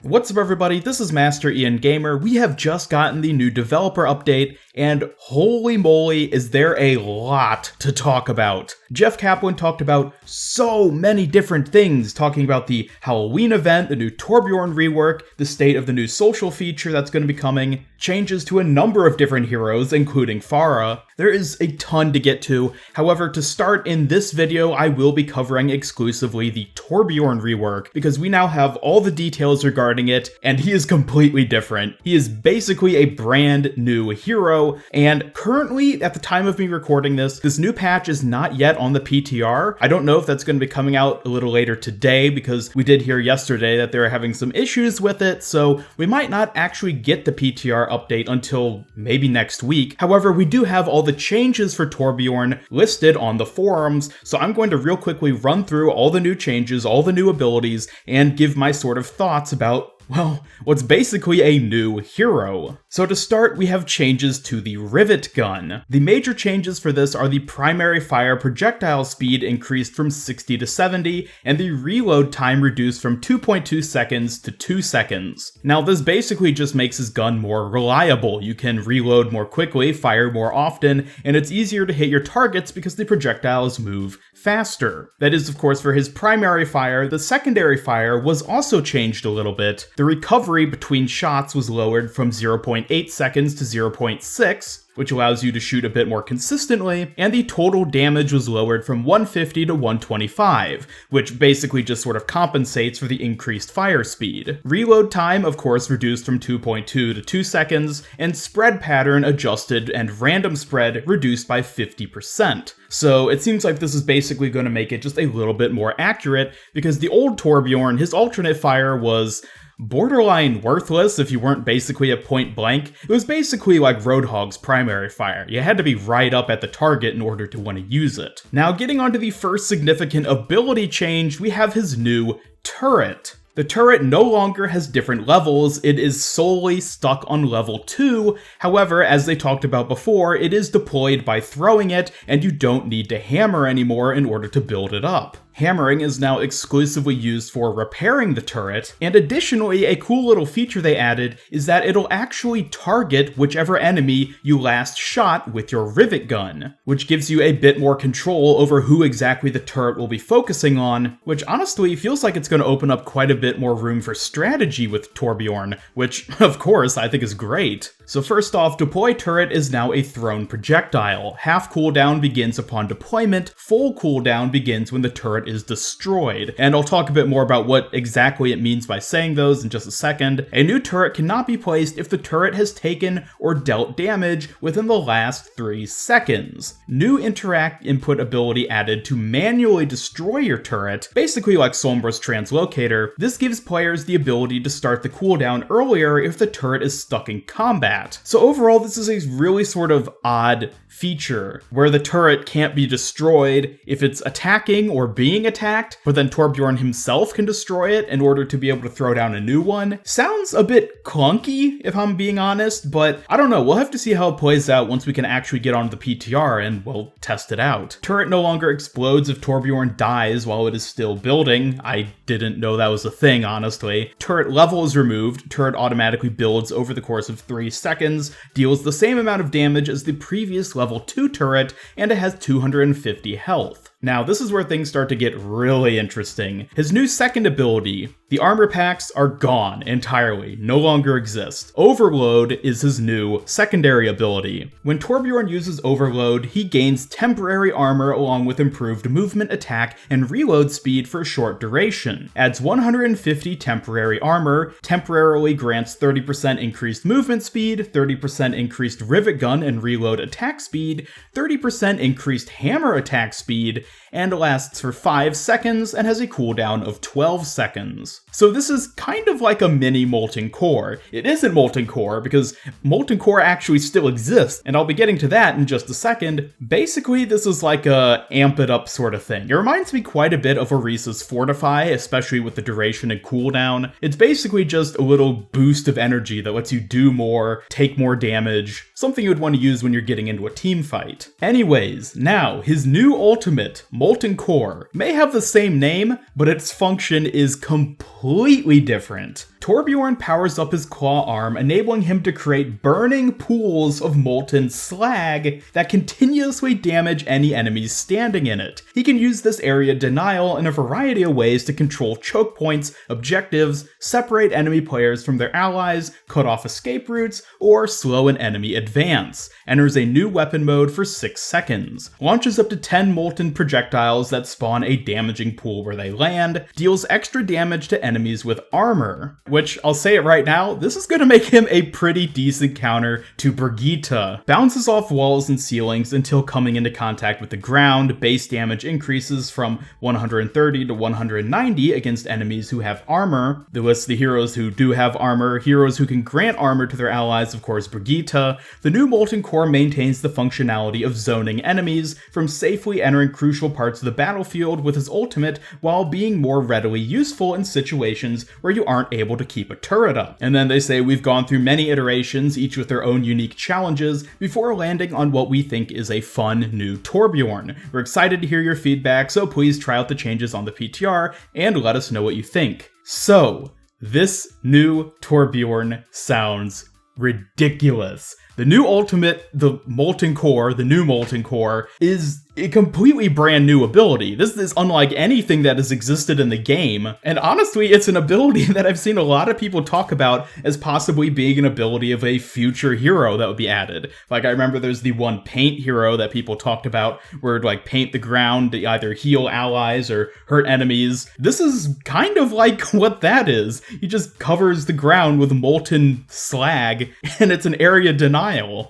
What's up everybody, this is Master Ian Gamer. We have just gotten the new developer update, and holy moly is there a lot to talk about. Jeff Kaplan talked about so many different things, talking about the Halloween event, the new Torbjorn rework, the state of the new social feature that's going to be coming, changes to a number of different heroes, including Pharah. There is a ton to get to. However, to start in this video, I will be covering exclusively the Torbjorn rework, because we now have all the details regarding it, and he is completely different. He is basically a brand new hero, and currently, at the time of me recording this new patch is not yet on the PTR. I don't know if that's going to be coming out a little later today, because we did hear yesterday that they were having some issues with it, so we might not actually get the PTR update until maybe next week. However, we do have all the changes for Torbjorn listed on the forums, so I'm going to real quickly run through all the new changes, all the new abilities, and give my sort of thoughts about, well, what's basically a new hero. So to start, we have changes to the Rivet Gun. The major changes for this are the primary fire projectile speed increased from 60 to 70, and the reload time reduced from 2.2 seconds to 2 seconds. Now this basically just makes his gun more reliable. You can reload more quickly, fire more often, and it's easier to hit your targets because the projectiles move faster. That is, of course, for his primary fire. The secondary fire was also changed a little bit. The recovery between shots was lowered from 0.8 seconds to 0.6, which allows you to shoot a bit more consistently, and the total damage was lowered from 150 to 125, which basically just sort of compensates for the increased fire speed. Reload time, of course, reduced from 2.2 to 2 seconds, and spread pattern adjusted and random spread reduced by 50%. So it seems like this is basically going to make it just a little bit more accurate, because the old Torbjorn, his alternate fire was borderline worthless if you weren't basically at point blank. It was basically like Roadhog's primary fire. You had to be right up at the target in order to want to use it. Now, getting onto the first significant ability change, we have his new turret. The turret no longer has different levels, it is solely stuck on level 2, however, as they talked about before, it is deployed by throwing it, and you don't need to hammer anymore in order to build it up. Hammering is now exclusively used for repairing the turret, and additionally, a cool little feature they added is that it'll actually target whichever enemy you last shot with your Rivet Gun, which gives you a bit more control over who exactly the turret will be focusing on, which honestly feels like it's going to open up quite a bit more room for strategy with Torbjorn, which, of course, I think is great. So first off, deploy turret is now a thrown projectile. Half cooldown begins upon deployment, full cooldown begins when the turret is destroyed. And I'll talk a bit more about what exactly it means by saying those in just a second. A new turret cannot be placed if the turret has taken or dealt damage within the last 3 seconds. New interact input ability added to manually destroy your turret, basically like Sombra's translocator. This gives players the ability to start the cooldown earlier if the turret is stuck in combat. So overall, this is a really sort of odd feature where the turret can't be destroyed if it's attacking or being attacked, but then Torbjorn himself can destroy it in order to be able to throw down a new one. Sounds a bit clunky, if I'm being honest, but I don't know. We'll have to see how it plays out once we can actually get onto the PTR and we'll test it out. Turret no longer explodes if Torbjorn dies while it is still building. I didn't know that was a thing, honestly. Turret level is removed. Turret automatically builds over the course of 3 seconds, deals the same amount of damage as the previous level 2 turret, and it has 250 health. Now, this is where things start to get really interesting. His new second ability, the armor packs, are gone entirely, no longer exist. Overload is his new secondary ability. When Torbjorn uses Overload, he gains temporary armor along with improved movement, attack, and reload speed for a short duration. Adds 150 temporary armor, temporarily grants 30% increased movement speed, 30% increased Rivet Gun and reload attack speed, 30% increased hammer attack speed, and lasts for 5 seconds and has a cooldown of 12 seconds. So this is kind of like a mini Molten Core. It isn't Molten Core because Molten Core actually still exists, and I'll be getting to that in just a second. Basically, this is like a amp it up sort of thing. It reminds me quite a bit of Orisa's Fortify, especially with the duration and cooldown. It's basically just a little boost of energy that lets you do more, take more damage, something you would want to use when you're getting into a team fight. Anyways, now, his new ultimate, Molten Core, may have the same name, but its function is completely different. Torbjorn powers up his claw arm, enabling him to create burning pools of molten slag that continuously damage any enemies standing in it. He can use this area denial in a variety of ways to control choke points, objectives, separate enemy players from their allies, cut off escape routes, or slow an enemy advance. Enters a new weapon mode for 6 seconds. Launches up to 10 molten projectiles that spawn a damaging pool where they land. Deals extra damage to enemies with armor, which I'll say it right now, this is going to make him a pretty decent counter to Brigitte. Bounces off walls and ceilings until coming into contact with the ground. Base damage increases from 130 to 190 against enemies who have armor. They list the heroes who do have armor, heroes who can grant armor to their allies, of course Brigitte. The new Molten Core maintains the functionality of zoning enemies from safely entering crucial parts of the battlefield with his ultimate while being more readily useful in situations where you aren't able to keep a turret up. And then they say we've gone through many iterations, each with their own unique challenges, before landing on what we think is a fun new Torbjorn. We're excited to hear your feedback, so please try out the changes on the PTR and let us know what you think. So, this new Torbjorn sounds ridiculous. The new ultimate, the Molten Core, the new Molten Core, is a completely brand new ability. This is unlike anything that has existed in the game, and honestly, it's an ability that I've seen a lot of people talk about as possibly being an ability of a future hero that would be added. Like, I remember there's the one paint hero that people talked about, where it'd like paint the ground to either heal allies or hurt enemies. This is kind of like what that is. He just covers the ground with molten slag, and it's an area denial.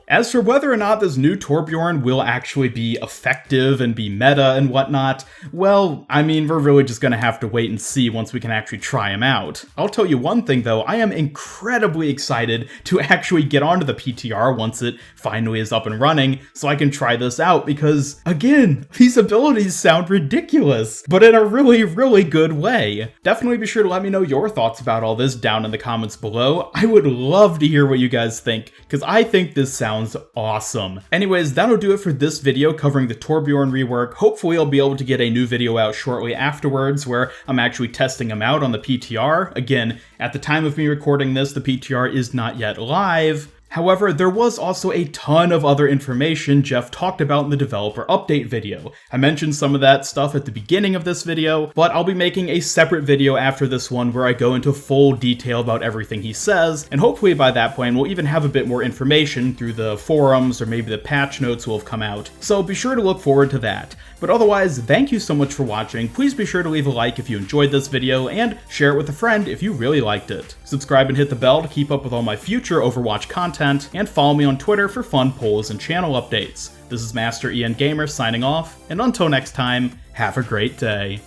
As for whether or not this new Torbjorn will actually be effective and be meta and whatnot, well, I mean, we're really just gonna have to wait and see once we can actually try him out. I'll tell you one thing though, I am incredibly excited to actually get onto the PTR once it finally is up and running, so I can try this out because, again, these abilities sound ridiculous, but in a really, really good way. Definitely be sure to let me know your thoughts about all this down in the comments below. I would love to hear what you guys think, because I think this sounds awesome. Anyways, that'll do it for this video covering the Torbjorn rework. Hopefully I'll be able to get a new video out shortly afterwards where I'm actually testing him out on the PTR. Again, at the time of me recording this, the PTR is not yet live. However, there was also a ton of other information Jeff talked about in the developer update video. I mentioned some of that stuff at the beginning of this video, but I'll be making a separate video after this one where I go into full detail about everything he says, and hopefully by that point we'll even have a bit more information through the forums or maybe the patch notes will have come out, so be sure to look forward to that. But otherwise, thank you so much for watching. Please be sure to leave a like if you enjoyed this video, and share it with a friend if you really liked it. Subscribe and hit the bell to keep up with all my future Overwatch content, and follow me on Twitter for fun polls and channel updates. This is Master Ian Gamer signing off, and until next time, have a great day.